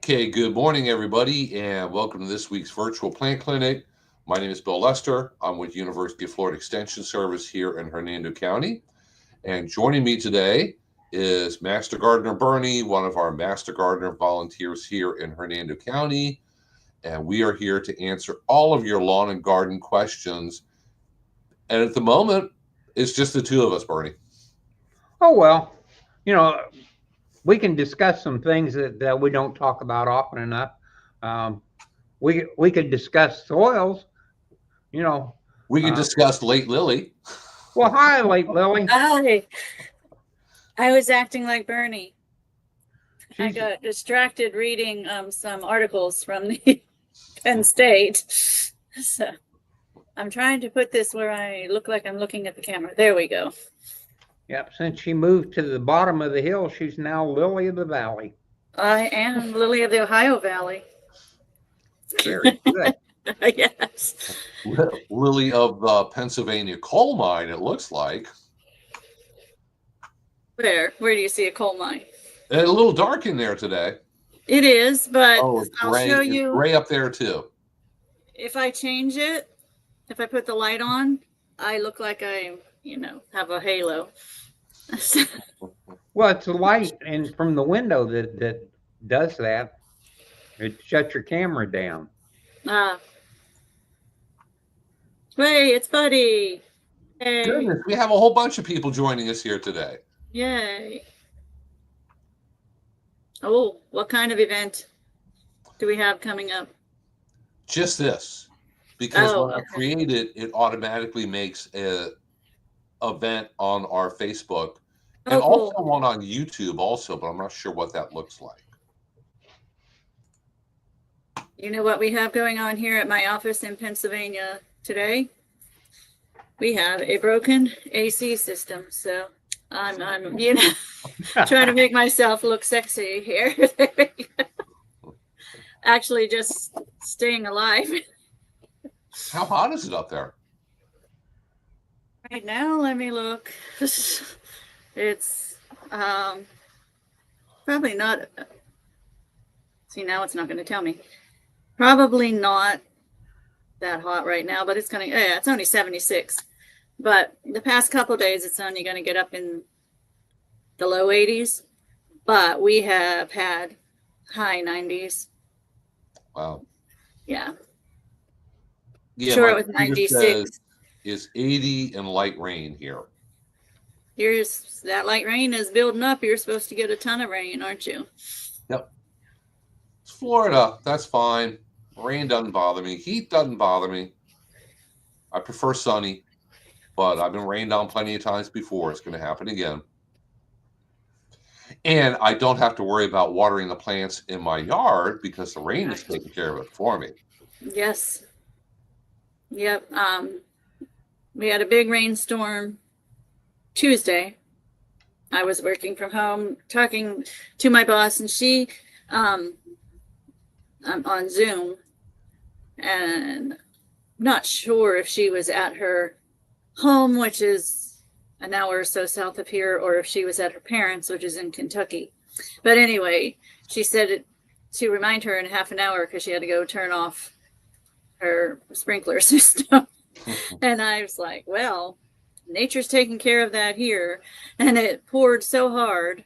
Okay, good morning, everybody, and welcome to this week's virtual plant clinic. My name is Bill Lester. I'm with University of Florida Extension Service here in Hernando County. And joining me today is Master Gardener Bernie, one of our Master Gardener volunteers here in Hernando County. And we are here to answer all of your lawn and garden questions. And at the moment, it's just the two of us, Bernie. Oh, well, you know, we can discuss some things that we don't talk about often enough. We could discuss soils, you know. We can discuss late Lily. Well, hi, late Lily. Hi. I was acting like Bernie. I got distracted reading some articles from the Penn State. So I'm trying to put this where I look like I'm looking at the camera. There we go. Yep, since she moved to the bottom of the hill, she's now Lily of the Valley. I am Lily of the Ohio Valley. Very good. Yes. Lily of the Pennsylvania coal mine, it looks like. Where do you see a coal mine? And a little dark in there today. It is, but it's I'll gray. show It's you. gray up there too. If I change it, if I put the light on, I look like I, have a halo. Well, it's the light and from the window that does that. It shuts your camera down. Hey, it's Buddy. Hey. Goodness, we have a whole bunch of people joining us here today. Yay. Oh, what kind of event do we have coming up? Just this. Because when I okay. create it, it automatically makes an event on our Facebook. And also cool. one on YouTube also, but I'm not sure what that looks like. You know what we have going on here at my office in Pennsylvania today? We have a broken AC system. So I'm trying to make myself look sexy here. Actually, just staying alive. How hot is it up there? Right now, let me look. It's probably not. See, now it's not going to tell me. Probably not that hot right now, but it's going to, it's only 76. But the past couple of days, it's only going to get up in the low 80s. But we have had high 90s. Wow. Yeah. Yeah, sure, it was 96. Is 80 and light rain here. Here's that light rain is building up. You're supposed to get a ton of rain, aren't you? Yep. It's Florida. That's fine. Rain doesn't bother me. Heat doesn't bother me. I prefer sunny, but I've been rained on plenty of times before. It's going to happen again. And I don't have to worry about watering the plants in my yard because the rain is taking care of it for me. Yes. Yep. We had a big rainstorm Tuesday. I was working from home, talking to my boss, and she, I'm on Zoom, and not sure if she was at her home, which is an hour or so south of here, or if she was at her parents', which is in Kentucky. But anyway, she said it to remind her in half an hour because she had to go turn off her sprinkler system. And I was like, well, nature's taking care of that here. And it poured so hard.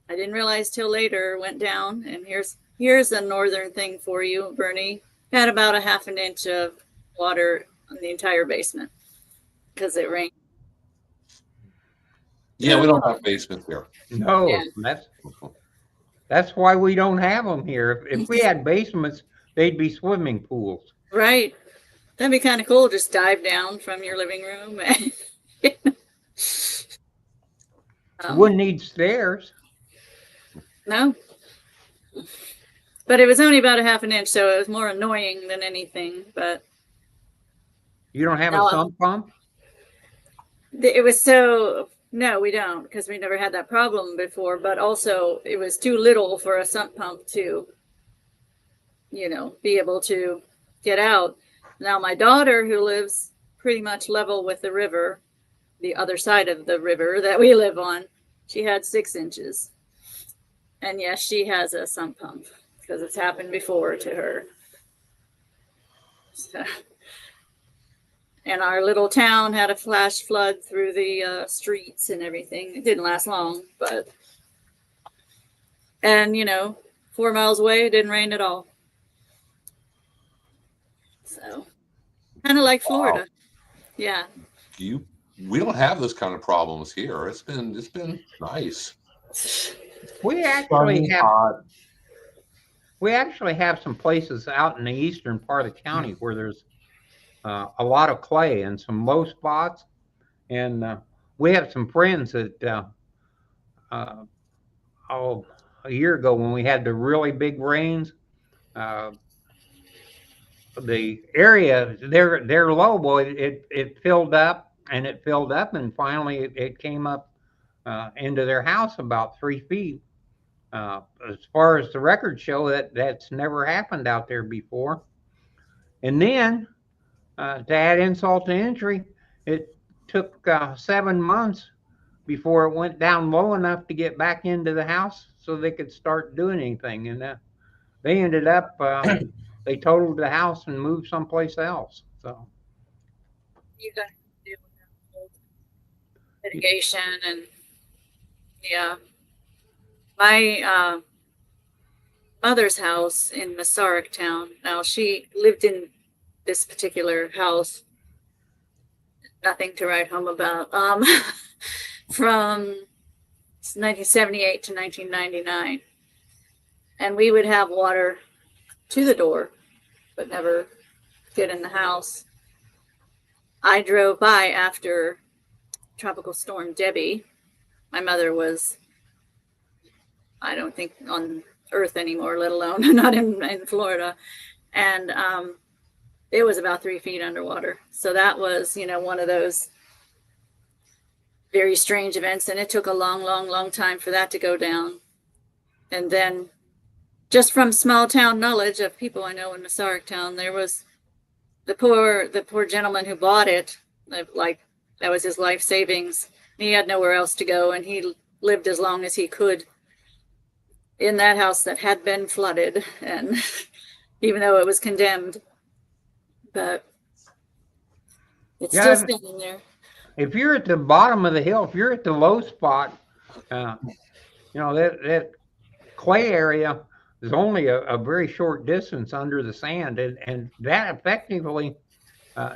I didn't realize till later, went down. And here's a northern thing for you, Bernie. Had about a half an inch of water in the entire basement because it rained. Yeah, we don't have basements here. No, Yeah. That's why we don't have them here. If we had basements, they'd be swimming pools. Right. That'd be kind of cool. Just dive down from your living room. Wouldn't need stairs. No. But it was only about a half an inch, so it was more annoying than anything. But You don't have a sump pump? it was so, no, we don't, because we never had that problem before. But also, it was too little for a sump pump to, be able to get out. Now, my daughter, who lives pretty much level with the river, the other side of the river that we live on, she had 6 inches. And yes, she has a sump pump because it's happened before to her. So, and our little town had a flash flood through the streets and everything. It didn't last long, but, and 4 miles away, it didn't rain at all. So, kind of like Florida. Wow. Yeah. We don't have those kind of problems here. It's been nice. We actually have some places out in the eastern part of the county where there's a lot of clay and some low spots, and we have some friends that a year ago when we had the really big rains, the area they're low, boy, it filled up and finally it came up into their house about 3 feet. As far as the records show, that's never happened out there before. And then to add insult to injury, it took 7 months before it went down low enough to get back into the house so they could start doing anything. And they ended up they totaled the house and moved someplace else. So You got to deal with that mitigation and yeah. My mother's house in Massarik Town. Now she lived in this particular house. Nothing to write home about. From 1978 to 1999, and we would have water to the door, but never get in the house. I drove by after Tropical Storm Debbie. My mother was, I don't think, on Earth anymore, let alone not in Florida. And it was about 3 feet underwater. So that was, one of those very strange events. And it took a long time for that to go down. And then just from small town knowledge of people I know in Massarik Town, there was the poor gentleman who bought it, like that was his life savings. He had nowhere else to go, and he lived as long as he could in that house that had been flooded, and even though it was condemned, but it's still standing there. If you're at the bottom of the hill, if you're at the low spot, that clay area is only a very short distance under the sand, and that effectively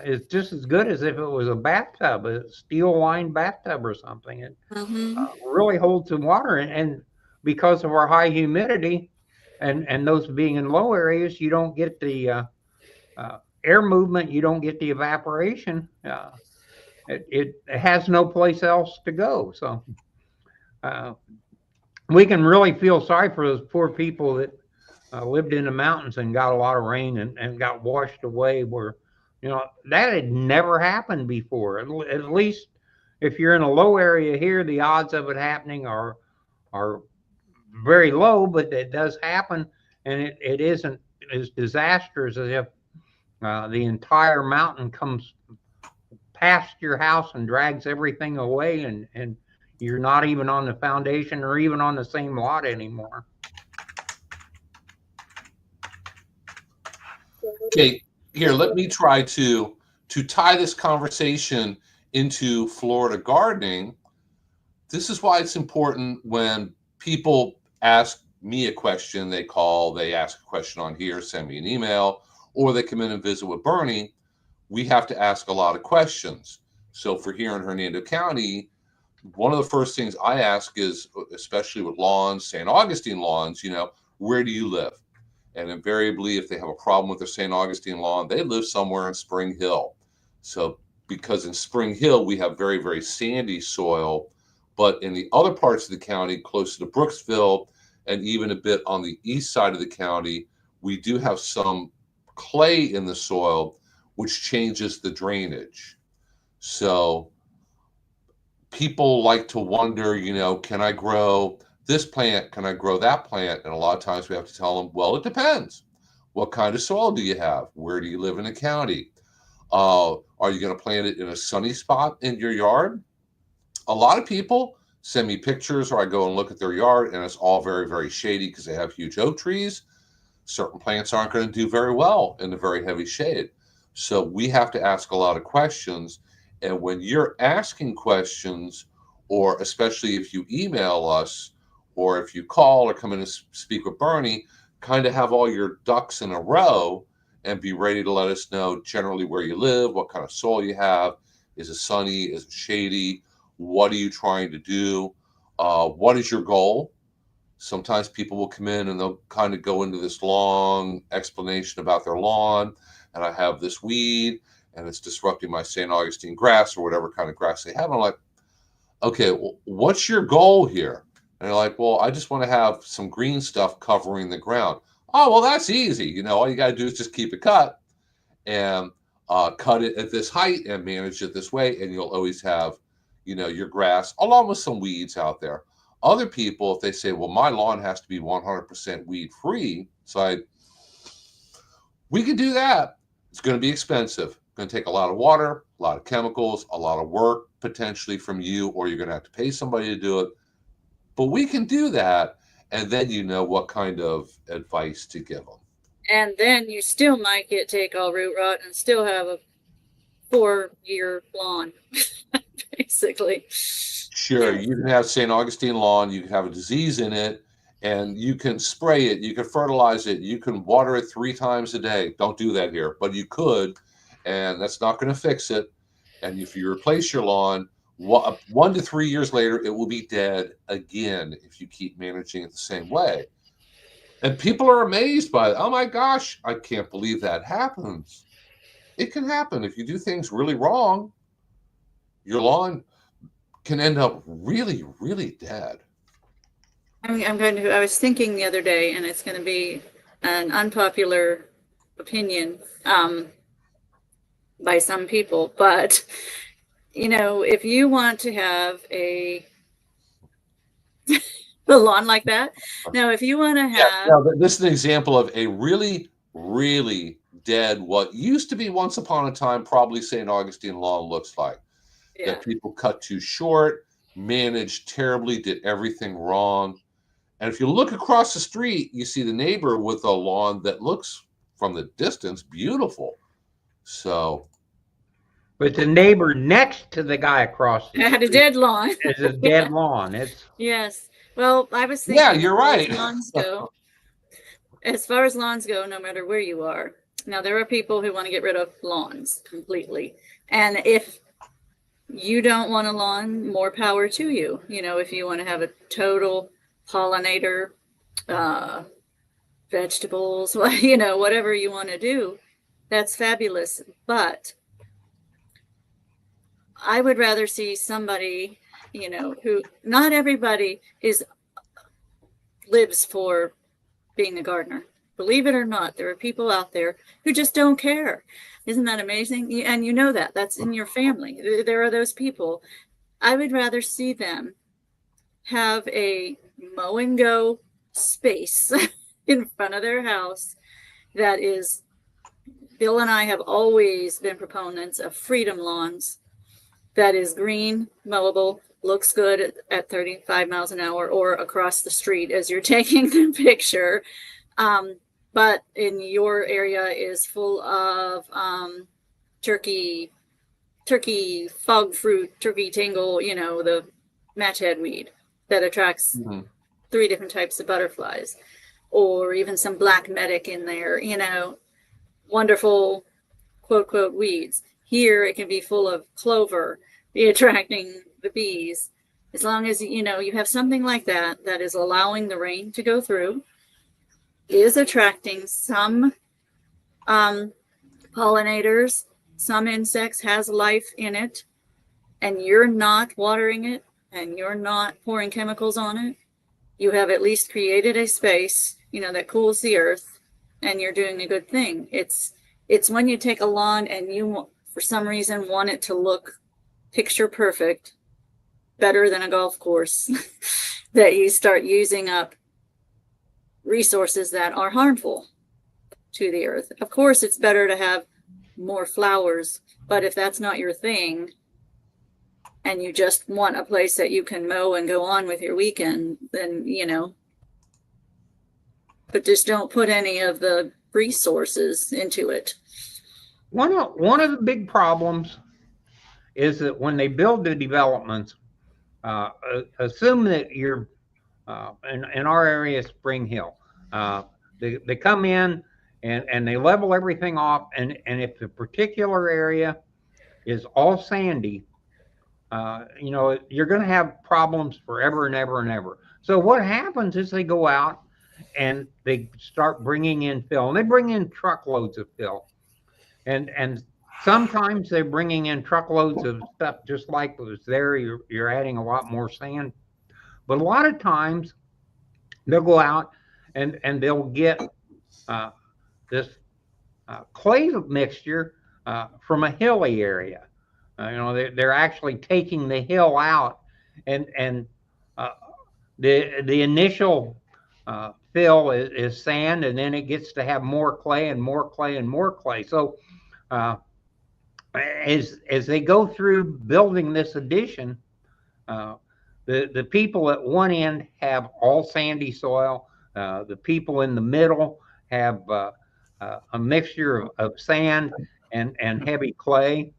is just as good as if it was a bathtub, a steel-lined bathtub or something. It really holds the water, and because of our high humidity and those being in low areas, you don't get the air movement, you don't get the evaporation. It has no place else to go. So we can really feel sorry for those poor people that lived in the mountains and got a lot of rain and got washed away, where that had never happened before. At least if you're in a low area here, the odds of it happening are very low, but it does happen, and it isn't as disastrous as if the entire mountain comes past your house and drags everything away, and you're not even on the foundation or even on the same lot anymore. Okay, here, let me try to tie this conversation into Florida gardening. This is why it's important when people ask me a question, they ask a question on here, send me an email, or they come in and visit with Bernie. We have to ask a lot of questions. So for here in Hernando County, one of the first things I ask is, especially with lawns, St. Augustine lawns, where do you live? And invariably, if they have a problem with their St. Augustine lawn, they live somewhere in Spring Hill. So because in Spring Hill, we have very, very sandy soil, but in the other parts of the county, closer to Brooksville, and even a bit on the east side of the county, we do have some clay in the soil, which changes the drainage. So people like to wonder, can I grow this plant? Can I grow that plant? And a lot of times we have to tell them, well, it depends. What kind of soil do you have? Where do you live in the county? Are you going to plant it in a sunny spot in your yard? A lot of people send me pictures, or I go and look at their yard, and it's all very, very shady because they have huge oak trees. Certain plants aren't going to do very well in the very heavy shade. So we have to ask a lot of questions. And when you're asking questions, or especially if you email us, or if you call or come in and speak with Bernie, kind of have all your ducks in a row and be ready to let us know generally where you live, what kind of soil you have. Is it sunny? Is it shady? What are you trying to do? What is your goal? Sometimes people will come in and they'll kind of go into this long explanation about their lawn, and I have this weed and it's disrupting my St. Augustine grass or whatever kind of grass they have. And I'm like, okay, well, what's your goal here? And they're like, well, I just want to have some green stuff covering the ground. Oh, well, that's easy. You know, all you got to do is just keep it cut and cut it at this height and manage it this way. And you'll always have, you know, your grass along with some weeds out there. Other people, if they say, well, my lawn has to be 100% weed free, so we could do that. It's going to be expensive. It's going to take a lot of water, a lot of chemicals, a lot of work potentially from you, or you're going to have to pay somebody to do it. But we can do that, and then you know what kind of advice to give them. And then you still might take all root rot and still have a 4-year lawn, basically. Sure, Yeah. you can have St. Augustine lawn, you can have a disease in it, and you can spray it, you can fertilize it, you can water it 3 times a day. Don't do that here, but you could, and that's not going to fix it. And if you replace your lawn, 1 to 3 years later, it will be dead again if you keep managing it the same way. And people are amazed by it. Oh my gosh, I can't believe that happens. It can happen if you do things really wrong. Your lawn can end up really, really dead. I was thinking the other day, and it's going to be an unpopular opinion by some people, but you know, if you want to have a lawn like that, now if you want to have, this is an example of a really, really dead, what used to be once upon a time probably St. Augustine lawn looks like. yeah, That people cut too short, managed terribly, did everything wrong. And if you look across the street, you see the neighbor with a lawn that looks from the distance beautiful. So, but the neighbor next to the guy across the had a street dead lawn. is a dead lawn. It's Yes. Well, I was thinking, yeah, you're right. As far as lawns go, no matter where you are. Now, there are people who want to get rid of lawns completely. And if you don't want a lawn, more power to you. You know, if you want to have a total pollinator, vegetables, you know, whatever you want to do, that's fabulous. But I would rather see somebody, you know, who, not everybody lives for being a gardener. Believe it or not, there are people out there who just don't care. Isn't that amazing? And you know that. That's in your family. There are those people. I would rather see them have a mow and go space in front of their house that is, Bill and I have always been proponents of freedom lawns that is green, mowable, looks good at 35 miles an hour or across the street as you're taking the picture. But in your area is full of turkey, fog fruit, turkey tangle, you know, the matchhead weed that attracts 3 different types of butterflies, or even some black medic in there, you know, wonderful quote, quote, weeds. Here it can be full of clover, be attracting the bees. As long as, you know, you have something like that that is allowing the rain to go through, is attracting some pollinators, some insects, has life in it, and you're not watering it and you're not pouring chemicals on it, you have at least created a space, you know, that cools the earth, and you're doing a good thing. It's when you take a lawn and you, for some reason, want it to look picture perfect, better than a golf course, that you start using up resources that are harmful to the earth. Of course, it's better to have more flowers, but if that's not your thing and you just want a place that you can mow and go on with your weekend, then, you know, but just don't put any of the resources into it. One of the big problems is that when they build the developments, assume that you're in our area, Spring Hill. They come in and they level everything off, and if the particular area is all sandy, you know, you're going to have problems forever and ever and ever. So what happens is they go out and they start bringing in fill, and they bring in truckloads of fill, and sometimes they're bringing in truckloads of stuff just like was there. You're adding a lot more sand, but a lot of times they'll go out and they'll get this clay mixture from a hilly area. You know, they're actually taking the hill out, and the initial fill is sand, and then it gets to have more clay and more clay and more clay. So as they go through building this addition, the people at one end have all sandy soil. The people in the middle have a mixture of sand and heavy clay.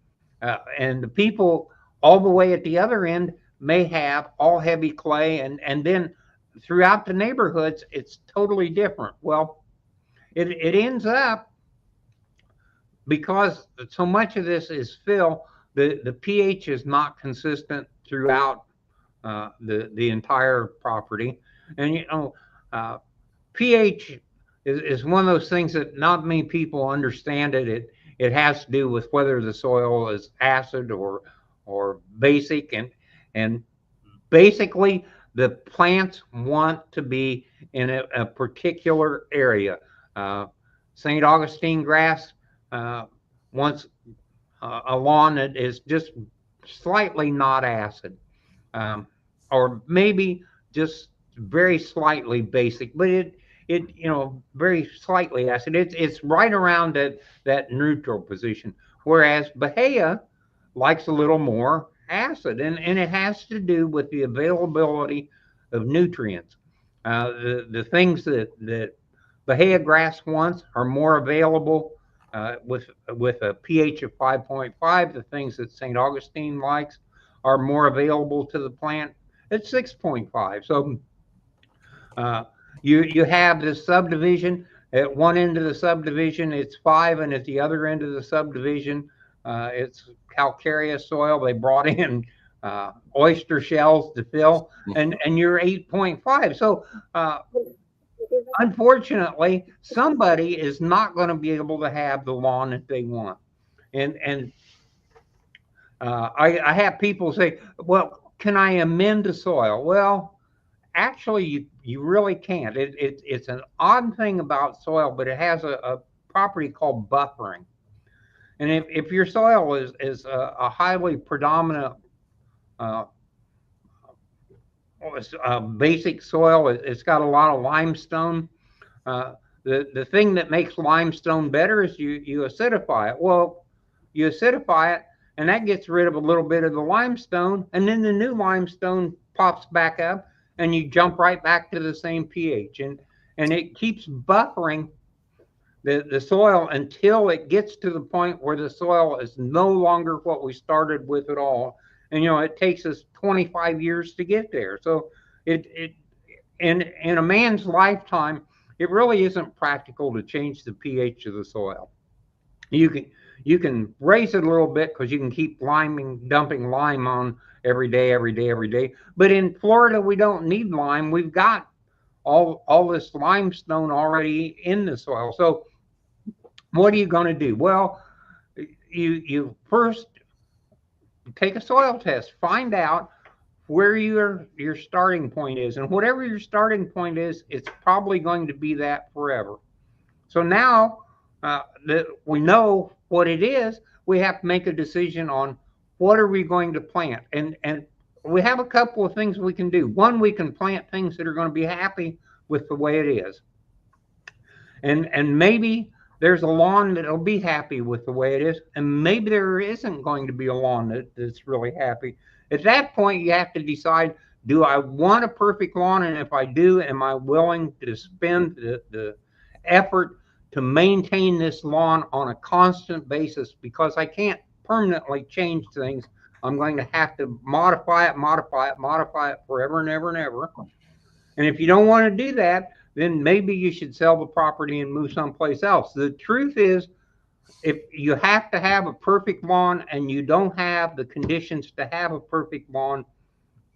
And the people all the way at the other end may have all heavy clay. And then throughout the neighborhoods, it's totally different. Well, it ends up, because so much of this is fill, the pH is not consistent throughout the entire property. And you know, pH is one of those things that not many people understand it. It has to do with whether the soil is acid or basic, and basically the plants want to be in a particular area. St. Augustine grass wants a lawn that is just slightly not acid, or maybe just very slightly basic, but it you know, very slightly acid. It's right around that neutral position. Whereas Bahia likes a little more acid, and it has to do with the availability of nutrients. The things that Bahia grass wants are more available with a pH of 5.5. The things that St. Augustine likes are more available to the plant at 6.5. So you have this subdivision. At one end of the subdivision, it's 5, and at the other end of the subdivision, it's calcareous soil. They brought in oyster shells to fill, and you're 8.5. So unfortunately, somebody is not going to be able to have the lawn that they want. And I have people say, well, can I amend the soil? Well, actually, you really can't. It's an odd thing about soil, but it has a property called buffering. And if your soil is a highly predominant basic soil, it's got a lot of limestone. The thing that makes limestone better is you acidify it. Well, you acidify it, and that gets rid of a little bit of the limestone, and then the new limestone pops back up, and you jump right back to the same pH. And it keeps buffering the soil until it gets to the point where the soil is no longer what we started with at all. And you know, it takes us 25 years to get there. So in a man's lifetime, it really isn't practical to change the pH of the soil. You can raise it a little bit because you can keep dumping lime on every day. But in Florida, we don't need lime. We've got all this limestone already in the soil. So what are you going to do? Well, you first take a soil test, find out where your starting point is, and whatever your starting point is, it's probably going to be that forever. So now that we know what it is, we have to make a decision on what are we going to plant. And we have a couple of things we can do. One, we can plant things that are going to be happy with the way it is. And maybe there's a lawn that'll be happy with the way it is, and maybe there isn't going to be a lawn that's really happy. At that point, you have to decide, Do I want a perfect lawn? And if I do, am I willing to spend the effort to maintain this lawn on a constant basis? Because I can't permanently change things. I'm going to have to modify it forever and ever and ever. And if you don't want to do that, then maybe you should sell the property and move someplace else. The truth is, if you have to have a perfect lawn and you don't have the conditions to have a perfect lawn,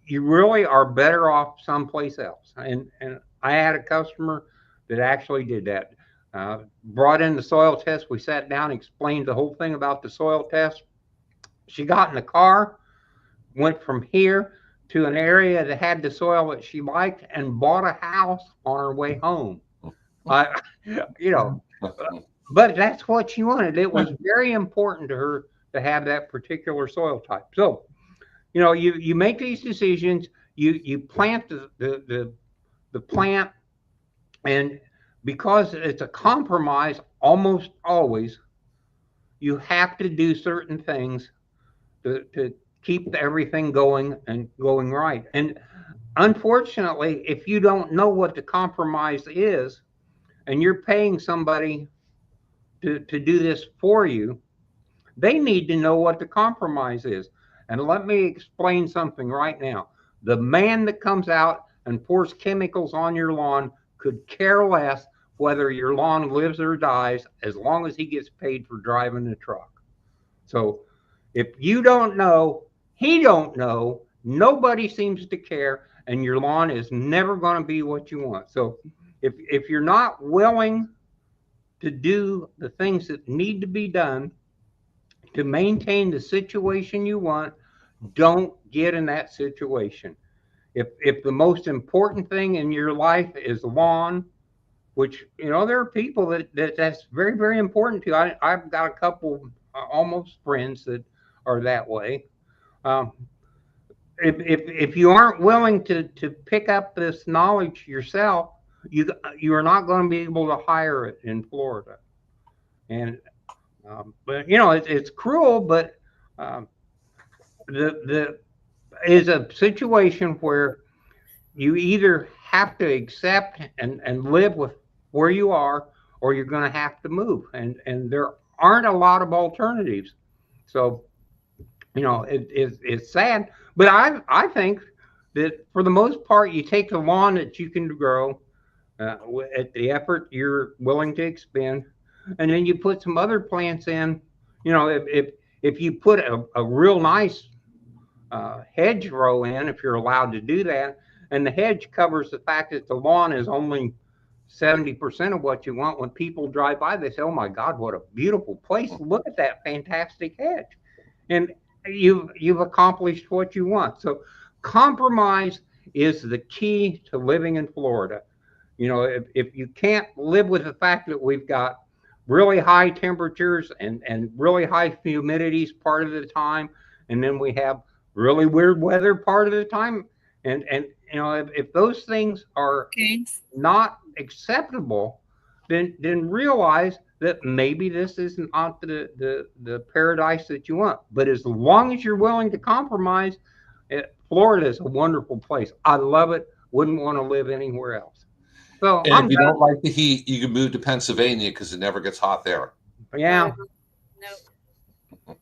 you really are better off someplace else. And I had a customer that actually did that. Brought in the soil test. We sat down, explained the whole thing about the soil test. She got in the car, went from here to an area that had the soil that she liked, and bought a house on her way home. You know, but that's what she wanted. It was very important to her to have that particular soil type. So, you know, you make these decisions. You plant the plant, and because it's a compromise, almost always, you have to do certain things to keep everything going and going right. And unfortunately, if you don't know what the compromise is, and you're paying somebody to do this for you, they need to know what the compromise is. And let me explain something right now. The man that comes out and pours chemicals on your lawn could care less whether your lawn lives or dies, as long as he gets paid for driving the truck. So if you don't know, he don't know, nobody seems to care, and your lawn is never going to be what you want. So if you're not willing to do the things that need to be done to maintain the situation you want, don't get in that situation. If the most important thing in your life is lawn, which, you know, there are people that's very, very important to. I've got a couple almost friends that are that way. If you aren't willing to pick up this knowledge yourself, you are not going to be able to hire it in Florida. And but you know, it's cruel, but the is a situation where you either have to accept and live with where you are, or you're going to have to move. And there aren't a lot of alternatives. So, you know, it's sad. But I think that for the most part, you take the lawn that you can grow at the effort you're willing to expend, and then you put some other plants in. You know, if you put a real nice hedgerow in, if you're allowed to do that, and the hedge covers the fact that the lawn is only 70% of what you want. When people drive by, they say, "Oh my God, what a beautiful place! Look at that fantastic hedge," and you've accomplished what you want. So, compromise is the key to living in Florida. You know, if you can't live with the fact that we've got really high temperatures and really high humidities part of the time, and then we have really weird weather part of the time, and you know, if those things are not acceptable, then realize that maybe this isn't the paradise that you want. But as long as you're willing to compromise, Florida is a wonderful place. I love it. Wouldn't want to live anywhere else. So and if you don't like the heat, you can move to Pennsylvania because it never gets hot there. Yeah. No.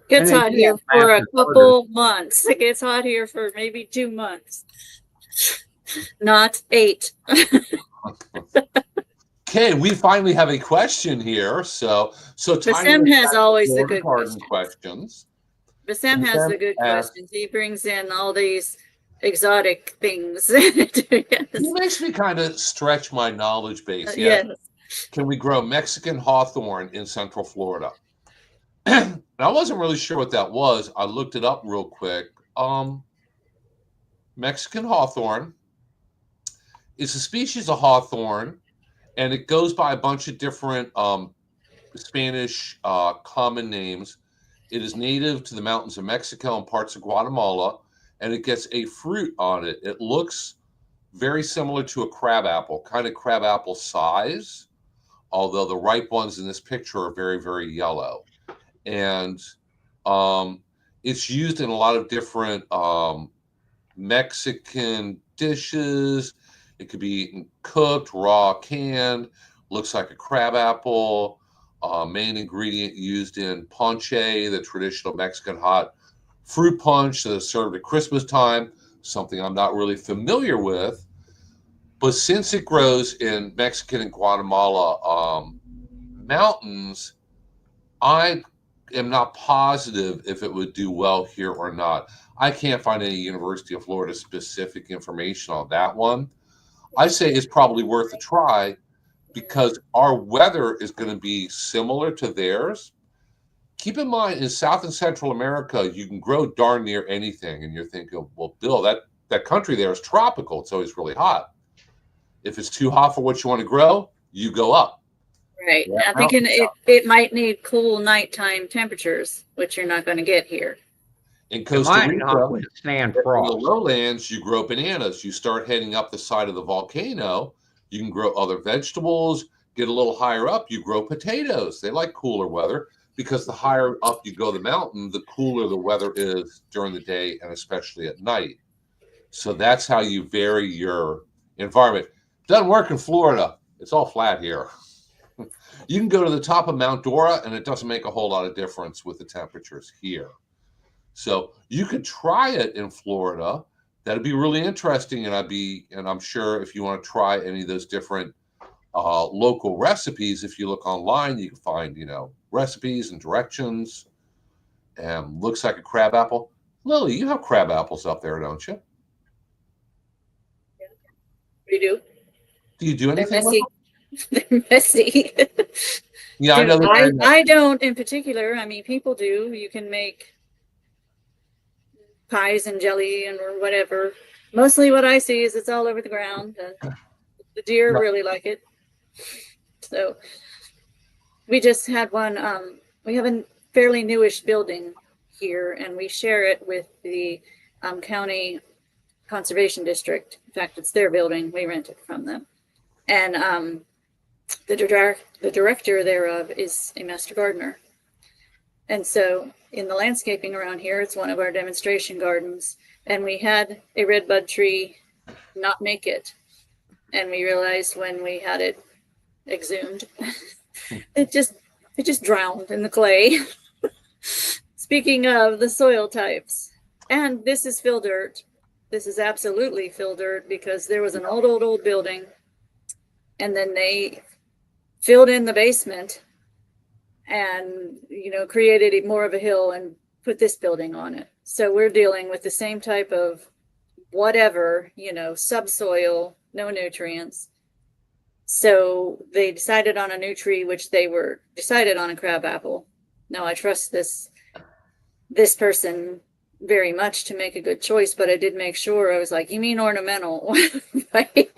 Gets hot here for a couple months. It gets hot here for maybe 2 months. Not 8. Okay, we finally have a question here. So Sam has always the good questions. But Sam has the good questions. He brings in all these exotic things. It makes me kind of stretch my knowledge base. Yes. Can we grow Mexican hawthorn in Central Florida? I wasn't really sure what that was. I looked it up real quick. Mexican hawthorn is a species of hawthorn, and it goes by a bunch of different Spanish common names. It is native to the mountains of Mexico and parts of Guatemala, and it gets a fruit on it. It looks very similar to a crabapple, kind of crabapple size, although the ripe ones in this picture are very, very yellow. And it's used in a lot of different Mexican dishes. It could be eaten cooked, raw, canned. Looks like a crab apple. Main ingredient used in ponche, the traditional Mexican hot fruit punch that is served at Christmas time. Something I'm not really familiar with. But since it grows in Mexican and Guatemala mountains, I am not positive if it would do well here or not. I can't find any University of Florida specific information on that one. I say it's probably worth a try because our weather is going to be similar to theirs. Keep in mind, in South and Central America, you can grow darn near anything. And you're thinking, well, Bill, that country there is tropical. It's always really hot. If it's too hot for what you want to grow, you go up. Right. I'm thinking it might need cool nighttime temperatures, which you're not going to get here. In Costa Rica, in withstand frost. the lowlands, you grow bananas. You start heading up the side of the volcano, you can grow other vegetables. Get a little higher up, you grow potatoes. They like cooler weather because the higher up you go the mountain, the cooler the weather is during the day and especially at night. So that's how you vary your environment. Doesn't work in Florida. It's all flat here. You can go to the top of Mount Dora, and it doesn't make a whole lot of difference with the temperatures here. So you could try it in Florida. That'd be really interesting, and I'm sure if you want to try any of those different local recipes, if you look online, you can find recipes and directions. And looks like a crab apple. Lily, you have crab apples up there, don't you? We do. Do you do anything with them? They're messy. Yeah, I know. I don't in particular. I mean, people do. You can make pies and jelly and or whatever. Mostly what I see is it's all over the ground. And the deer really like it. So we just had one. We have a fairly newish building here, and we share it with the county conservation district. In fact, it's their building. We rent it from them. And the director thereof is a master gardener. And so in the landscaping around here, it's one of our demonstration gardens. And we had a redbud tree not make it. And we realized when we had it exhumed, it just drowned in the clay. Speaking of the soil types, and this is fill dirt. This is absolutely fill dirt because there was an old building, and then they filled in the basement and created more of a hill and put this building on it. So we're dealing with the same type of whatever, subsoil, no nutrients. So they decided on a new tree, which they were decided on a crab apple. Now I trust this person very much to make a good choice, but I did make sure. I was like, you mean ornamental? Right?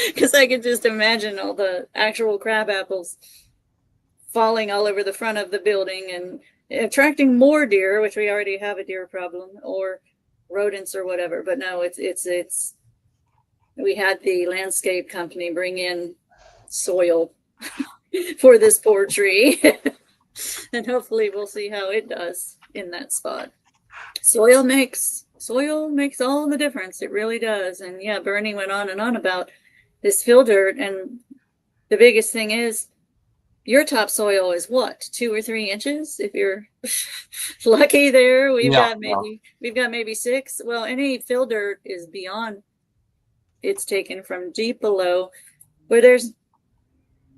Because I could just imagine all the actual crab apples falling all over the front of the building and attracting more deer, which we already have a deer problem, or rodents or whatever. But no, it's we had the landscape company bring in soil for this poor tree. And hopefully we'll see how it does in that spot. Soil makes all the difference. It really does. And yeah, Bernie went on and on about this fill dirt, and the biggest thing is your topsoil is what, 2 or 3 inches if you're lucky. There we've got maybe 6. Well, any fill dirt is beyond. It's taken from deep below where there's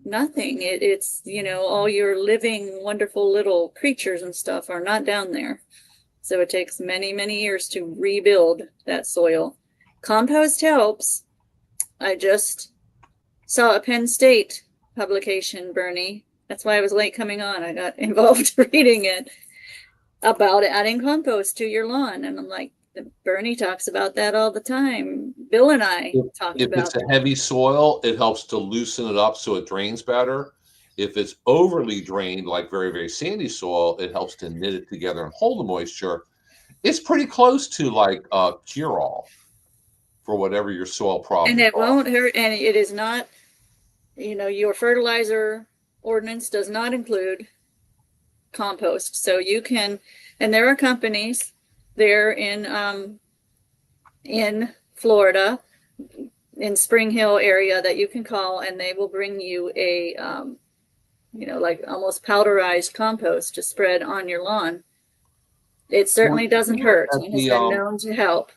nothing. It's all your living wonderful little creatures and stuff are not down there. So it takes many years to rebuild that soil. Compost helps. I just saw a Penn State publication, Bernie. That's why I was late coming on. I got involved reading it about adding compost to your lawn. And I'm like, Bernie talks about that all the time. Bill and I talked about it. If it's a heavy soil, it helps to loosen it up so it drains better. If it's overly drained, like very, very sandy soil, it helps to knit it together and hold the moisture. It's pretty close to like a cure-all for whatever your soil problem is. And it won't hurt, and it is not, your fertilizer ordinance does not include compost. So you can, and there are companies there in in Florida, in Spring Hill area, that you can call, and they will bring you a, like almost powderized compost to spread on your lawn. It certainly doesn't hurt and has been known to help.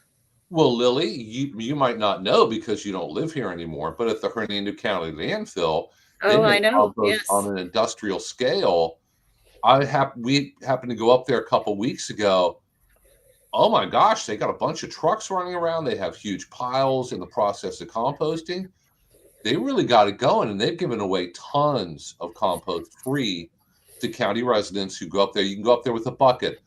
Well, Lily, you might not know because you don't live here anymore, but at the Hernando County landfill, they Oh, I make know. compost Yes. on an industrial scale. We happened to go up there a couple weeks ago. Oh my gosh, they got a bunch of trucks running around. They have huge piles in the process of composting. They really got it going, and they've given away tons of compost free to county residents who go up there. You can go up there with a bucket,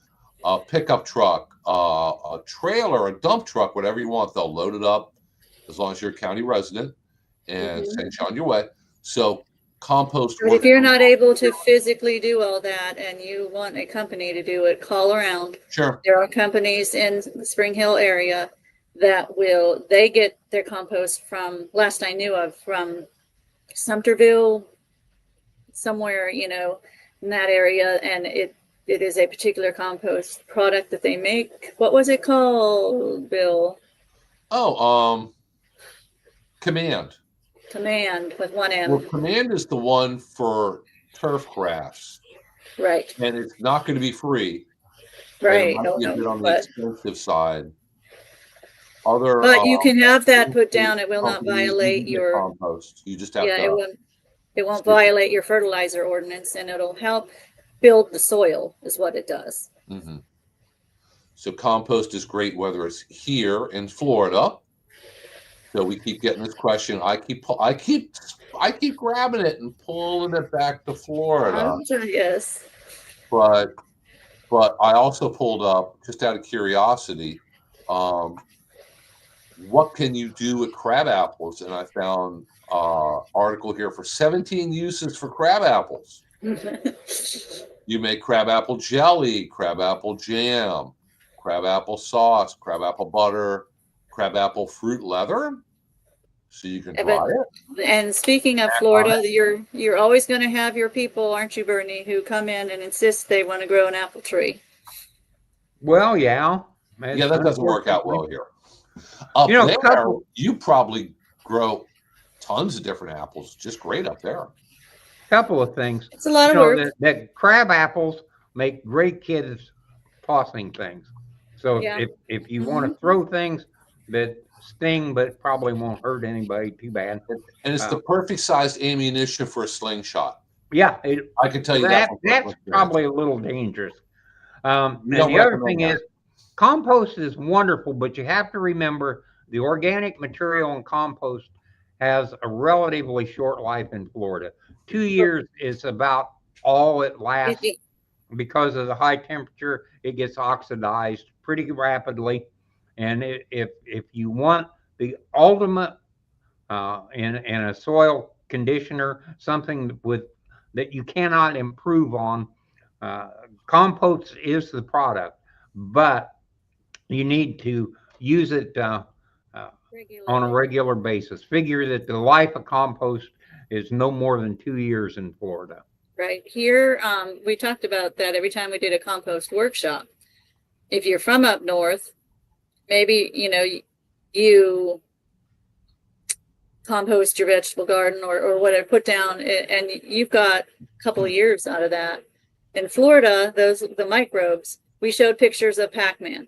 a pickup truck, a trailer, a dump truck, whatever you want. They'll load it up as long as you're a county resident and send you on your way. So compost. But if you're not able to physically do all that and you want a company to do it, call around. Sure. There are companies in the Spring Hill area that they get their compost from, last I knew of, from Sumterville, somewhere, in that area. And it is a particular compost product that they make. What was it called, Bill? Oh, Command. Command with one M. Well, Command is the one for turf grass. Right. And it's not going to be free. Right. It might be a bit on the expensive side. But you can have that put down. It will not violate your compost. You just have it won't violate your fertilizer ordinance, and it'll help build the soil is what it does. Mm-hmm. So compost is great whether it's here in Florida. So we keep getting this question. I keep grabbing it and pulling it back to Florida. Yes. But I also pulled up, just out of curiosity, what can you do with crab apples? And I found an article here for 17 uses for crab apples. You make crab apple jelly, crab apple jam, crab apple sauce, crab apple butter, crab apple fruit leather. So you can try it. And speaking of Florida, you're always going to have your people, aren't you, Bernie, who come in and insist they want to grow an apple tree. Well, yeah. Yeah, that doesn't work out well here. You probably grow tons of different apples. Just great up there. Couple of things. It's a lot of work. That crab apples make great kids tossing things. So if you want to throw things that sting but probably won't hurt anybody too bad. And it's the perfect sized ammunition for a slingshot. Yeah. I can tell you that's probably a little dangerous. And the other thing is, compost is wonderful, but you have to remember the organic material in compost has a relatively short life in Florida. 2 years is about all it lasts. Because of the high temperature, it gets oxidized pretty rapidly. And if you want the ultimate in a soil conditioner, something that you cannot improve on, compost is the product, but you need to use it on a regular basis. Figure that the life of compost is no more than 2 years in Florida. Right here, we talked about that every time we did a compost workshop. If you're from up north, maybe you compost your vegetable garden or whatever, put down, and you've got a couple of years out of that. In Florida, the microbes, we showed pictures of Pac-Man.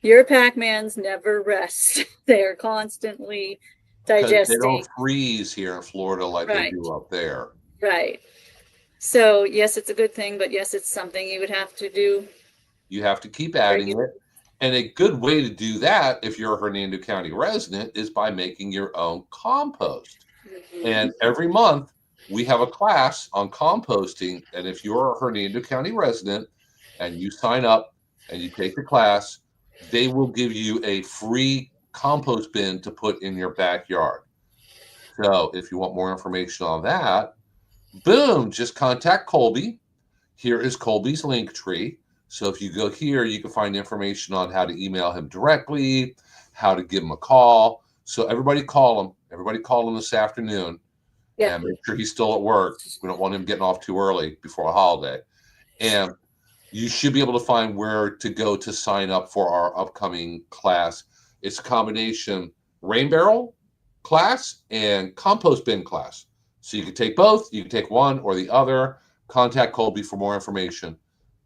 Your Pac-Mans never rest. They're constantly digesting. They don't freeze here in Florida like they do up there. Right. So yes, it's a good thing, but yes, it's something you would have to do. You have to keep adding it. And a good way to do that, if you're a Hernando County resident, is by making your own compost. Mm-hmm. And every month we have a class on composting. And if you're a Hernando County resident and you sign up and you take the class, they will give you a free compost bin to put in your backyard. So if you want more information on that, boom, just contact Colby. Here is Colby's link tree. So if you go here, you can find information on how to email him directly, how to give him a call. So everybody call him. Everybody call him this afternoon. Yeah. And make sure he's still at work. We don't want him getting off too early before a holiday. And you should be able to find where to go to sign up for our upcoming class. It's a combination rain barrel class and compost bin class. So you can take both, you can take one or the other. Contact Colby for more information,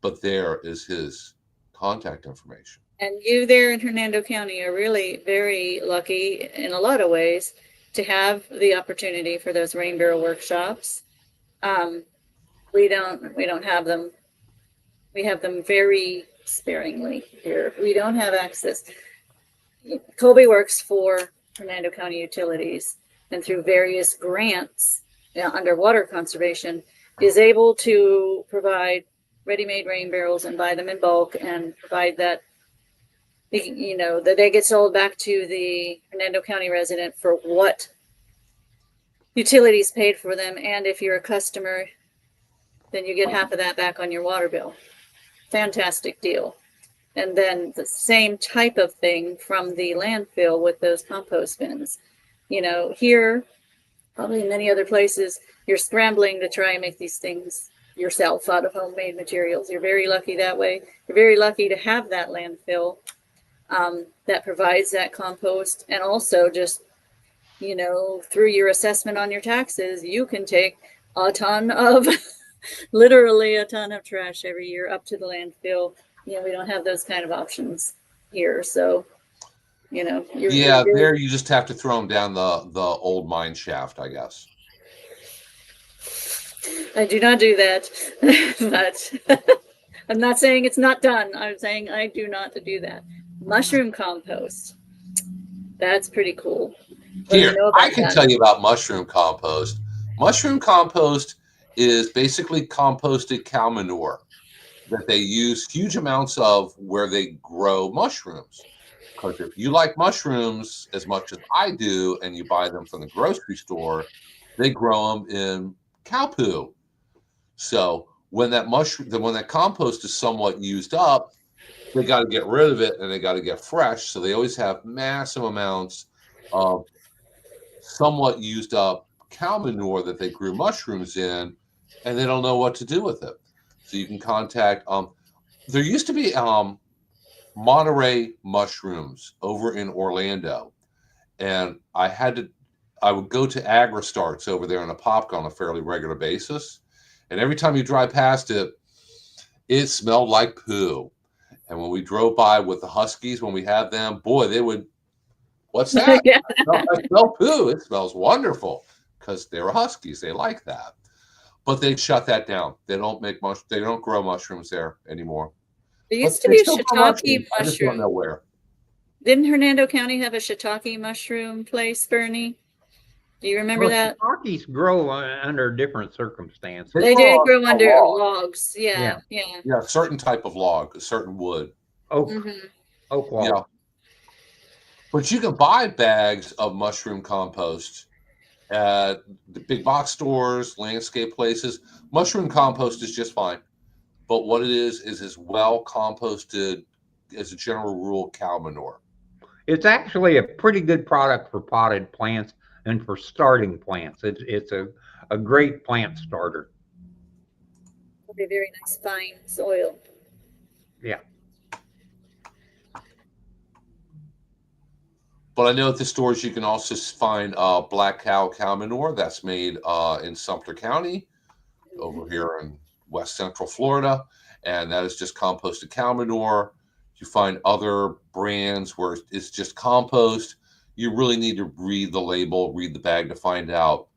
but there is his contact information. And you there in Hernando County are really very lucky in a lot of ways to have the opportunity for those rain barrel workshops. We don't have them. We have them very sparingly here. We don't have access. Colby works for Hernando County Utilities, and through various grants under water conservation is able to provide ready-made rain barrels and buy them in bulk and provide that, that they get sold back to the Hernando County resident for what utilities paid for them. And if you're a customer, then you get half of that back on your water bill. Fantastic deal. And then the same type of thing from the landfill with those compost bins. Here, probably in many other places, you're scrambling to try and make these things yourself out of homemade materials. You're very lucky that way. You're very lucky to have that landfill that provides that compost. And also just, through your assessment on your taxes, you can take a ton of, literally a ton of trash every year up to the landfill. We don't have those kind of options here. So, you're there you just have to throw them down the old mine shaft, I guess. I do not do that, but I'm not saying it's not done. I'm saying I do not do that. Mushroom compost. That's pretty cool. Here, I can tell you about mushroom compost. Mushroom compost is basically composted cow manure that they use huge amounts of where they grow mushrooms. Because if you like mushrooms as much as I do, and you buy them from the grocery store, they grow them in cow poo. So when that compost is somewhat used up, they got to get rid of it and they got to get fresh. So they always have massive amounts of somewhat used up cow manure that they grew mushrooms in, and they don't know what to do with it. So you can contact, there used to be Monterey mushrooms over in Orlando. And I would go to AgriStarts over there in a Popka on a fairly regular basis. And every time you drive past it, it smelled like poo. And when we drove by with the Huskies, when we had them, boy, they would, what's that? Yeah. I smell poo. It smells wonderful, because they were Huskies. They like that. But they shut that down. They don't they don't grow mushrooms there anymore. There used to be a shiitake I just don't know mushroom. where. Didn't Hernando County have a shiitake mushroom place, Bernie? Do you remember that? Shiitakes grow under different circumstances. They did grow under logs. Yeah. Yeah, certain type of log, a certain wood. Oak log. Yeah. But you can buy bags of mushroom compost at the big box stores, landscape places. Mushroom compost is just fine. But what it is well composted, as a general rule, cow manure. It's actually a pretty good product for potted plants and for starting plants. It's a great plant starter. It'll be very nice, fine soil. Yeah. But I know at the stores you can also find black cow manure that's made in Sumter County over here in West Central Florida. And that is just composted cow manure. You find other brands where it's just compost. You really need to read the label, read the bag to find out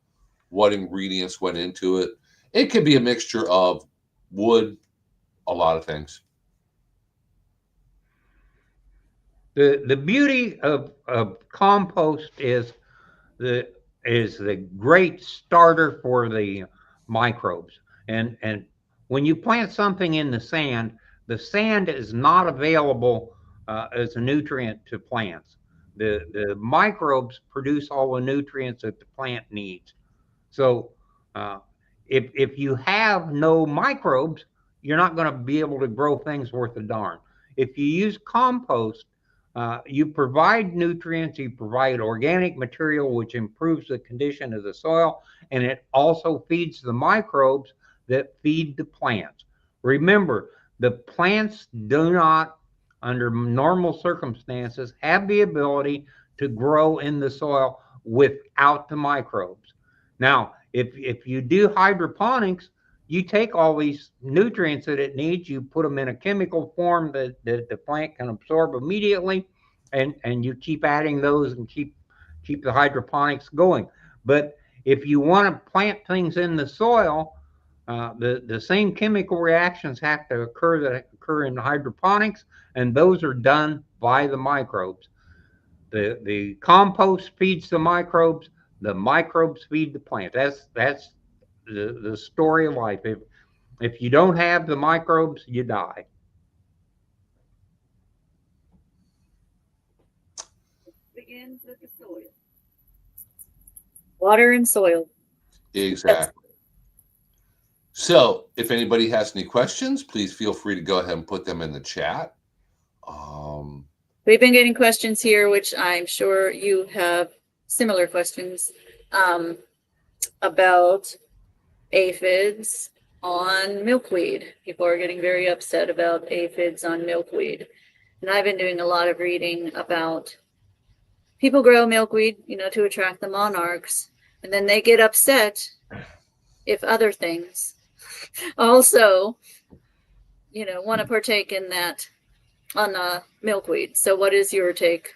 what ingredients went into it. It could be a mixture of wood, a lot of things. The beauty of compost is the great starter for the microbes. And when you plant something in the sand is not available as a nutrient to plants. The microbes produce all the nutrients that the plant needs. So if you have no microbes, you're not going to be able to grow things worth a darn. If you use compost, you provide nutrients, you provide organic material, which improves the condition of the soil, and it also feeds the microbes that feed the plants. Remember, the plants do not under normal circumstances, have the ability to grow in the soil without the microbes. Now, if you do hydroponics, you take all these nutrients that it needs, you put them in a chemical form that the plant can absorb immediately, and you keep adding those and keep the hydroponics going. But if you want to plant things in the soil, the same chemical reactions have to occur that occur in hydroponics, and those are done by the microbes. The compost feeds the microbes feed the plant. That's the story of life. If you don't have the microbes, you die. Begins with the soil. Water and soil. Exactly. So if anybody has any questions, please feel free to go ahead and put them in the chat. We've been getting questions here, which I'm sure you have similar questions about aphids on milkweed. People are getting very upset about aphids on milkweed. And I've been doing a lot of reading about people grow milkweed, to attract the monarchs. And then they get upset if other things also, want to partake in that on the milkweed. So what is your take?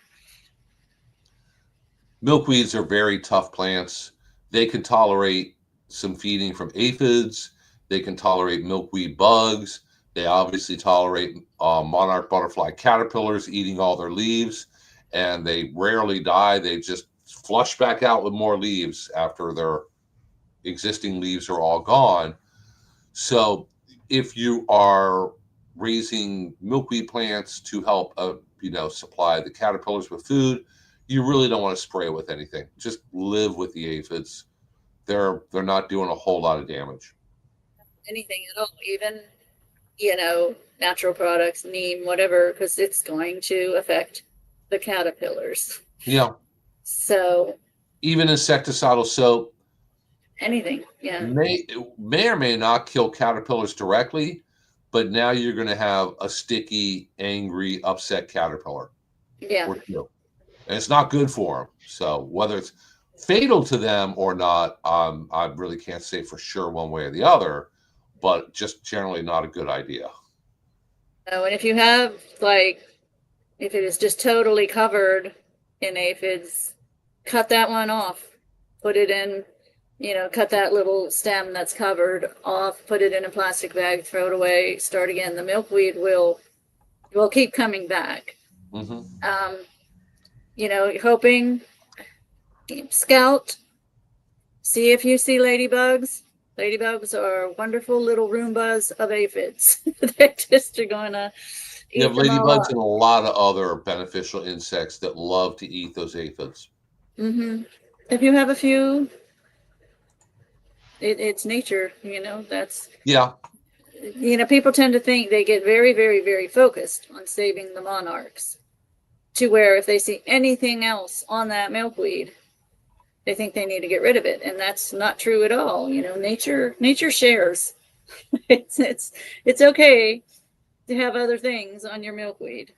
Milkweeds are very tough plants. They can tolerate some feeding from aphids. They can tolerate milkweed bugs. They obviously tolerate monarch butterfly caterpillars eating all their leaves, and they rarely die. They just flush back out with more leaves after their existing leaves are all gone. So if you are raising milkweed plants to help, supply the caterpillars with food, you really don't want to spray with anything. Just live with the aphids. They're not doing a whole lot of damage. Anything at all, even, natural products, neem, whatever, because it's going to affect the caterpillars. Yeah. So even insecticidal soap, anything, yeah, may or may not kill caterpillars directly, but now you're going to have a sticky, angry, upset caterpillar. Yeah. Or two. And it's not good for them. So whether it's fatal to them or not, I really can't say for sure one way or the other, but just generally not a good idea. No, and if you have, if it is just totally covered in aphids, cut that one off. Put it in, cut that little stem that's covered off, put it in a plastic bag, throw it away, start again. The milkweed will keep coming back. Mm-hmm. Hoping, scout, see if you see ladybugs. Ladybugs are wonderful little Roombas of aphids. They're just going to eat You have them all ladybugs up. and a lot of other beneficial insects that love to eat those aphids. Mm-hmm. If you have a few, it's nature, that's... Yeah. People tend to think they get very, very, very focused on saving the monarchs, to where if they see anything else on that milkweed, they think they need to get rid of it, and that's not true at all. Nature shares. It's okay to have other things on your milkweed.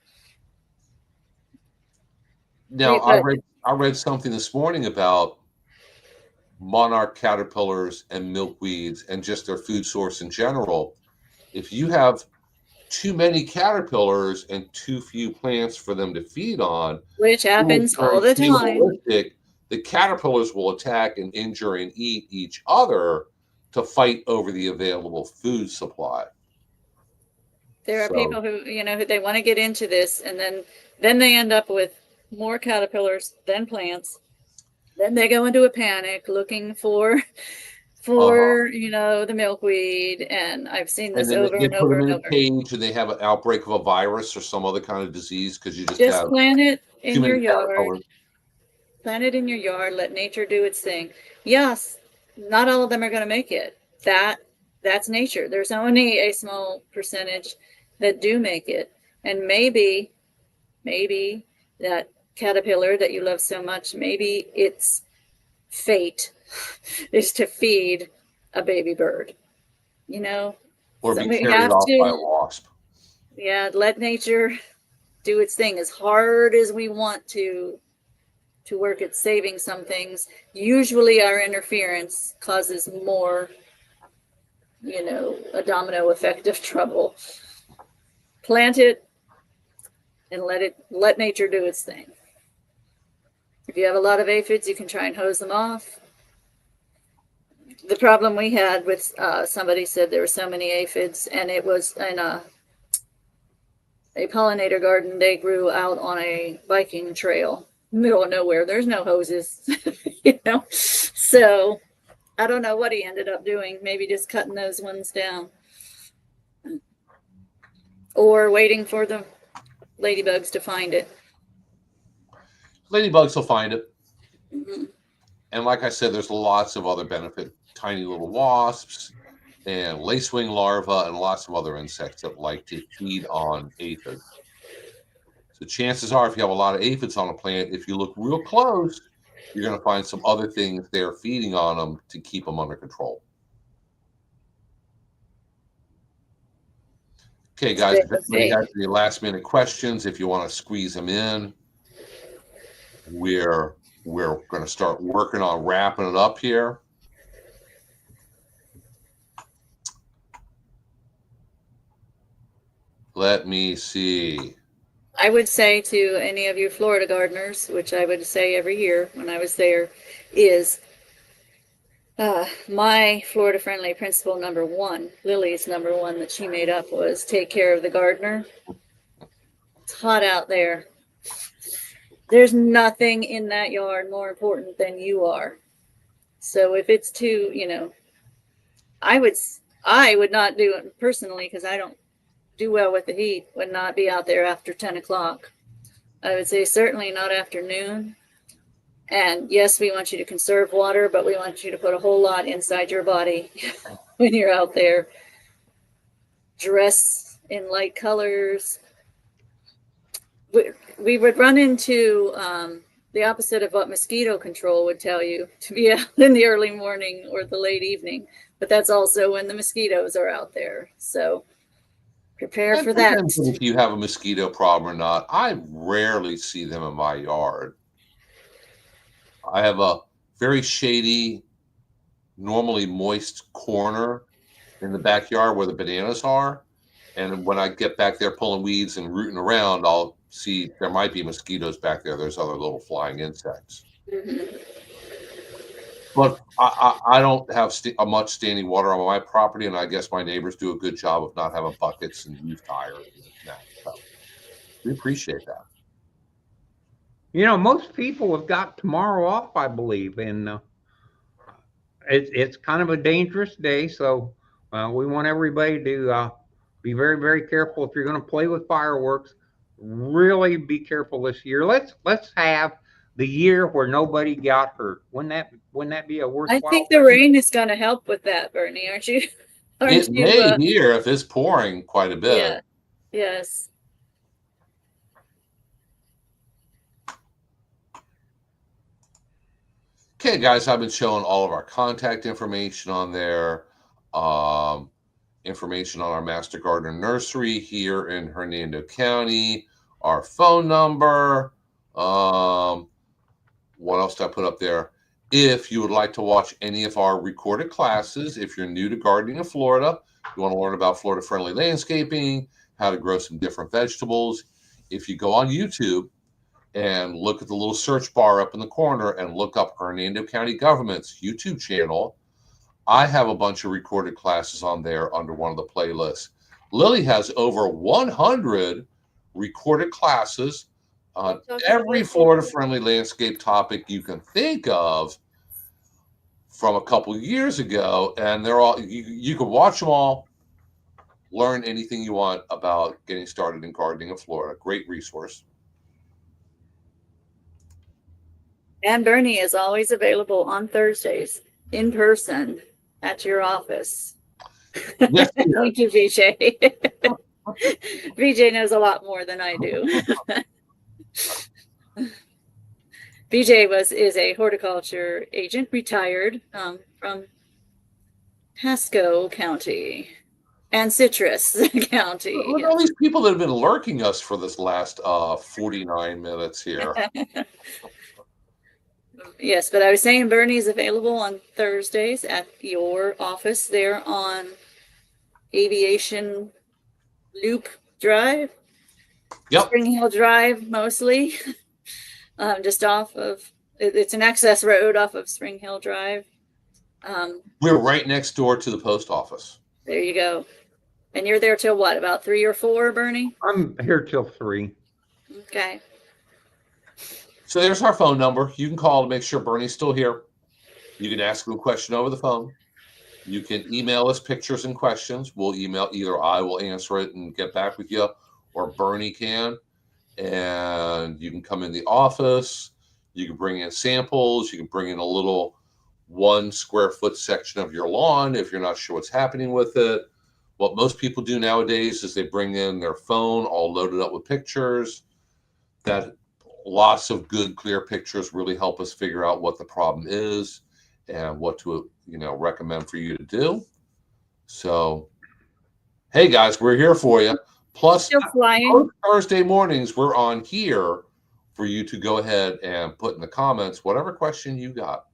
Now, I read something this morning about monarch caterpillars and milkweeds and just their food source in general. If you have too many caterpillars and too few plants for them to feed on, which happens all the time, the caterpillars will attack and injure and eat each other to fight over the available food supply. There are people who, who they want to get into this, and then they end up with more caterpillars than plants. Then they go into a panic looking for the milkweed, and I've seen this over and over and over. They put them in a cage, and they have an outbreak of a virus or some other kind of disease because you just have plant it in your yard. Plant it in your yard. Let nature do its thing. Yes, not all of them are going to make it. That's nature. There's only a small percentage that do make it, and maybe that caterpillar that you love so much, maybe its fate is to feed a baby bird, or be carried off by a wasp. Yeah, let nature do its thing. As hard as we want to work at saving some things, usually our interference causes more, a domino effect of trouble. Plant it and let nature do its thing. If you have a lot of aphids, you can try and hose them off. The problem we had with somebody said there were so many aphids, and it was in a pollinator garden. They grew out on a biking trail, middle of nowhere. There's no hoses, So I don't know what he ended up doing. Maybe just cutting those ones down, or waiting for the ladybugs to find it. Ladybugs will find it. Mm-hmm. And like I said, there's lots of other benefit. Tiny little wasps and lacewing larvae and lots of other insects that like to feed on aphids. So chances are, if you have a lot of aphids on a plant, if you look real close, you're going to find some other things they're feeding on them to keep them under control. Okay, guys, if anybody has any last minute questions, if you want to squeeze them in, we're going to start working on wrapping it up here. Let me see. I would say to any of you Florida gardeners, which I would say every year when I was there, is my Florida friendly principle number one, Lily's number one that she made up, was take care of the gardener. It's hot out there. There's nothing in that yard more important than you are. So if it's too, I would not do it personally, because I don't do well with the heat, would not be out there after 10 o'clock. I would say certainly not after noon. And yes, we want you to conserve water, but we want you to put a whole lot inside your body when you're out there. Dress in light colors. We would run into the opposite of what mosquito control would tell you, to be out in the early morning or the late evening. But that's also when the mosquitoes are out there. So prepare for that. If you have a mosquito problem or not, I rarely see them in my yard. I have a very shady, normally moist corner in the backyard where the bananas are. And when I get back there pulling weeds and rooting around, I'll see there might be mosquitoes back there. There's other little flying insects. Mm-hmm. But I don't have much standing water on my property, and I guess my neighbors do a good job of not having buckets and used tires and that. So we appreciate that. Most people have got tomorrow off, I believe, and it's kind of a dangerous day. So we want everybody to be very, very careful. If you're going to play with fireworks, really be careful this year. Let's have the year where nobody got hurt. Wouldn't that be a worthwhile? I think the rain is going to help with that, Bernie. Aren't you? It may here if it's pouring quite a bit. Yeah. Yes. Okay, guys, I've been showing all of our contact information on there. Information on our Master Gardener Nursery here in Hernando County. Our phone number. What else did I put up there? If you would like to watch any of our recorded classes, if you're new to gardening in Florida, you want to learn about Florida-friendly landscaping, how to grow some different vegetables. If you go on YouTube and look at the little search bar up in the corner and look up Hernando County Government's YouTube channel, I have a bunch of recorded classes on there under one of the playlists. Lily has over 100 recorded classes on every Florida-friendly landscape topic you can think of from a couple years ago, and they're all you can watch them all, learn anything you want about getting started in gardening in Florida. Great resource. And Bernie is always available on Thursdays in person at your office. Yes, thank you, VJ. VJ knows a lot more than I do. VJ is a horticulture agent, retired from Pasco County. and Citrus County. Look at all these people that have been lurking us for this last 49 minutes here. Yes, but I was saying Bernie's available on Thursdays at your office there on Aviation Loop Drive. Yep. Spring Hill Drive mostly. Just off of, it's an access road off of Spring Hill Drive. We're right next door to the post office. There you go. And you're there till what, about 3 or 4, Bernie? I'm here till 3. Okay. So there's our phone number. You can call to make sure Bernie's still here. You can ask him a question over the phone. You can email us pictures and questions. We'll email, either I will answer it and get back with you, or Bernie can. And you can come in the office. You can bring in samples. You can bring in a little 1 square foot section of your lawn if you're not sure what's happening with it. What most people do nowadays is they bring in their phone all loaded up with pictures. That lots of good, clear pictures really help us figure out what the problem is and what to, recommend for you to do. So, hey guys, we're here for you. Plus, Thursday mornings, we're on here for you to go ahead and put in the comments whatever question you got.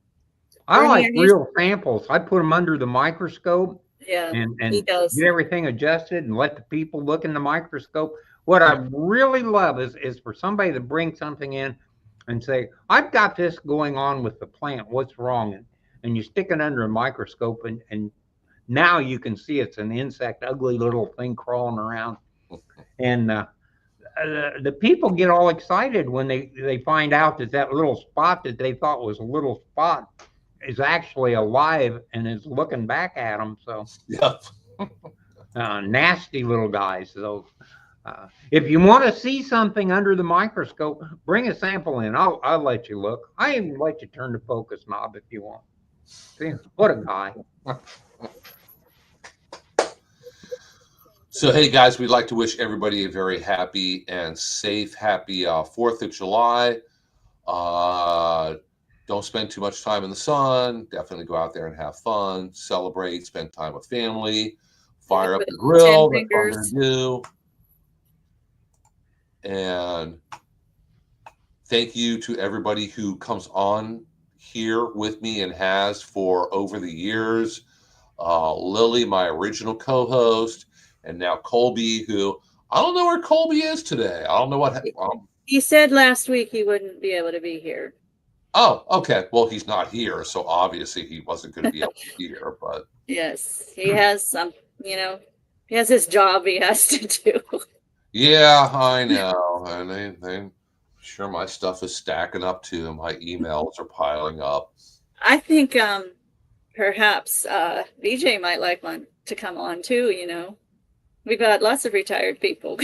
I like real samples. I put them under the microscope. Yeah, and he does. Get everything adjusted and let the people look in the microscope. What I really love is for somebody to bring something in and say, I've got this going on with the plant. What's wrong? And you stick it under a microscope and now you can see it's an insect, ugly little thing crawling around. And the people get all excited when they find out that little spot that they thought was a little spot is actually alive and is looking back at them. So, yep. Nasty little guys. So, if you want to see something under the microscope, bring a sample in. I'll let you look. I even let you turn the focus knob if you want. See, what a guy. So, hey guys, we'd like to wish everybody a very happy and safe, happy 4th of July. Don't spend too much time in the sun. Definitely go out there and have fun, celebrate, spend time with family, fire up the grill. That's what we're going to do. And thank you to everybody who comes on here with me and has for over the years. Lily, my original co-host, and now Colby, who I don't know where Colby is today. I don't know what he said last week he wouldn't be able to be here. Oh, okay. Well, he's not here, so obviously he wasn't going to be able to be here. But yes, he has some. He has his job he has to do. Yeah, I know, and they sure my stuff is stacking up too. My emails are piling up. I think perhaps BJ might like one to come on too. We've got lots of retired people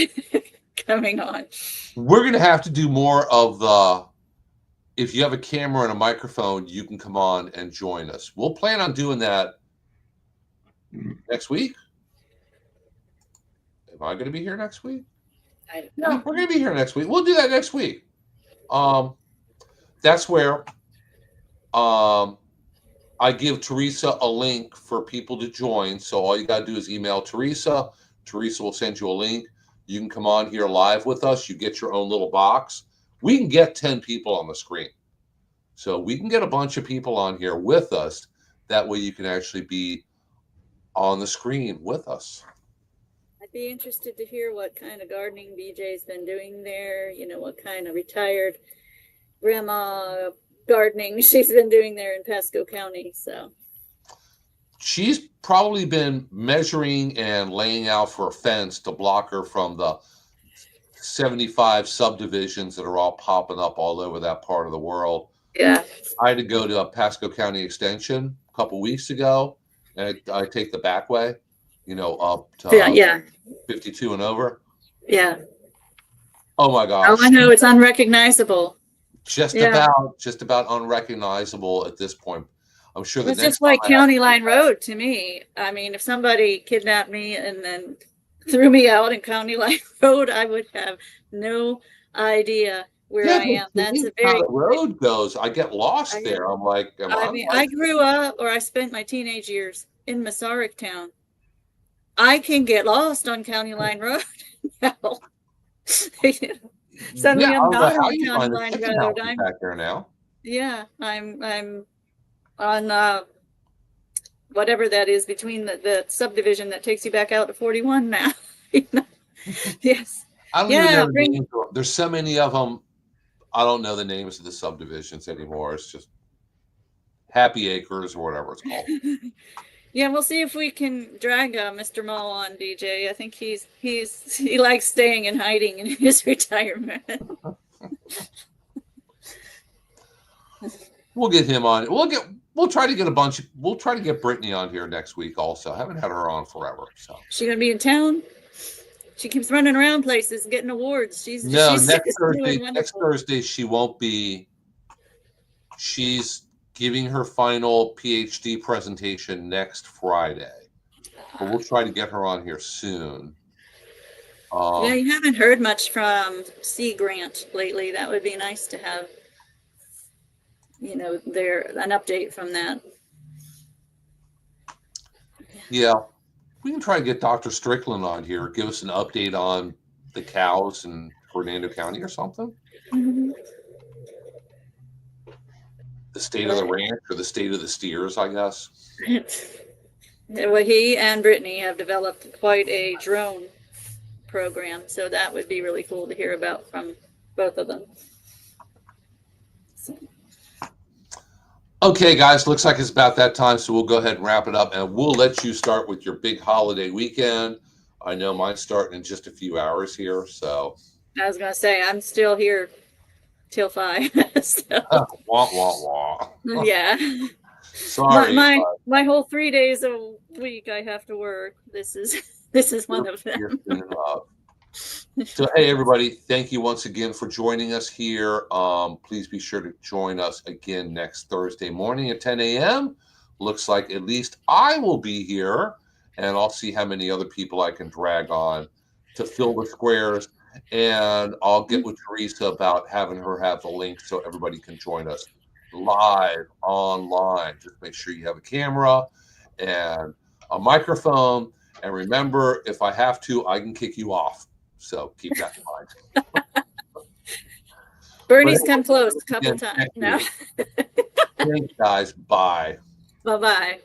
coming on. We're going to have to do more of the, if you have a camera and a microphone, you can come on and join us. We'll plan on doing that next week. Am I going to be here next week? No, we're going to be here next week. We'll do that next week. That's where I give Teresa a link for people to join. So all you got to do is email Teresa. Teresa will send you a link. You can come on here live with us. You get your own little box. We can get 10 people on the screen. So we can get a bunch of people on here with us. That way you can actually be on the screen with us. I'd be interested to hear what kind of gardening BJ's been doing there. What kind of retired grandma gardening she's been doing there in Pasco County. So she's probably been measuring and laying out for a fence to block her from the 75 subdivisions that are all popping up all over that part of the world. Yeah. I had to go to a Pasco County Extension a couple weeks ago, and I take the back way, up to 52 and over. Yeah. Oh my gosh. Oh, I know, it's unrecognizable. Just about unrecognizable at this point. I'm sure it's just like County Line Road to me. I mean, if somebody kidnapped me and then threw me out in County Line Road, I would have no idea where I am. That's a very how the road goes. I get lost there. I'm like, I grew up, or I spent my teenage years in Massaryk town. I can get lost on County Line Road now. Suddenly Yeah, I I'm don't know not how on you County find the Line chicken Road. houses back there now. Yeah, I'm on whatever that is between the subdivision that takes you back out to 41 now. Yes. I don't even Yeah, know the names. There's so many of them. I don't know the names of the subdivisions anymore. It's just Happy Acres or whatever it's called. Yeah, we'll see if we can drag Mr. Mall on, DJ. I think he likes staying and hiding in his retirement. We'll get him on. We'll try to get Brittany on here next week also. I haven't had her on forever. So She gonna be in town? She keeps running around places getting awards. She's next doing wonderful. Next Thursday she won't be. She's giving her final PhD presentation next Friday. But we'll try to get her on here soon. Yeah, you haven't heard much from Sea Grant lately. That would be nice to have, an update from that. Yeah, we can try to get Dr. Strickland on here. Give us an update on the cows in Hernando County or something. Mm-hmm. The state of the ranch or the state of the steers, I guess. Well, he and Brittany have developed quite a drone program, so that would be really cool to hear about from both of them. So. Okay, guys, looks like it's about that time, so we'll go ahead and wrap it up, and we'll let you start with your big holiday weekend. I know mine's starting in just a few hours here, so. I was going to say, I'm still here till 5. So. Wah, wah, wah. Yeah. Sorry. My whole 3 days a week I have to work. This is one of them. So, hey, everybody, thank you once again for joining us here. Please be sure to join us again next Thursday morning at 10 a.m. Looks like at least I will be here, and I'll see how many other people I can drag on to fill the squares. And I'll get with Teresa about having her have the link so everybody can join us live online. Just make sure you have a camera and a microphone. And remember, if I have to, I can kick you off. So keep that in mind. Bernie's come close a couple times. No. Thanks, guys. Bye. Bye-bye.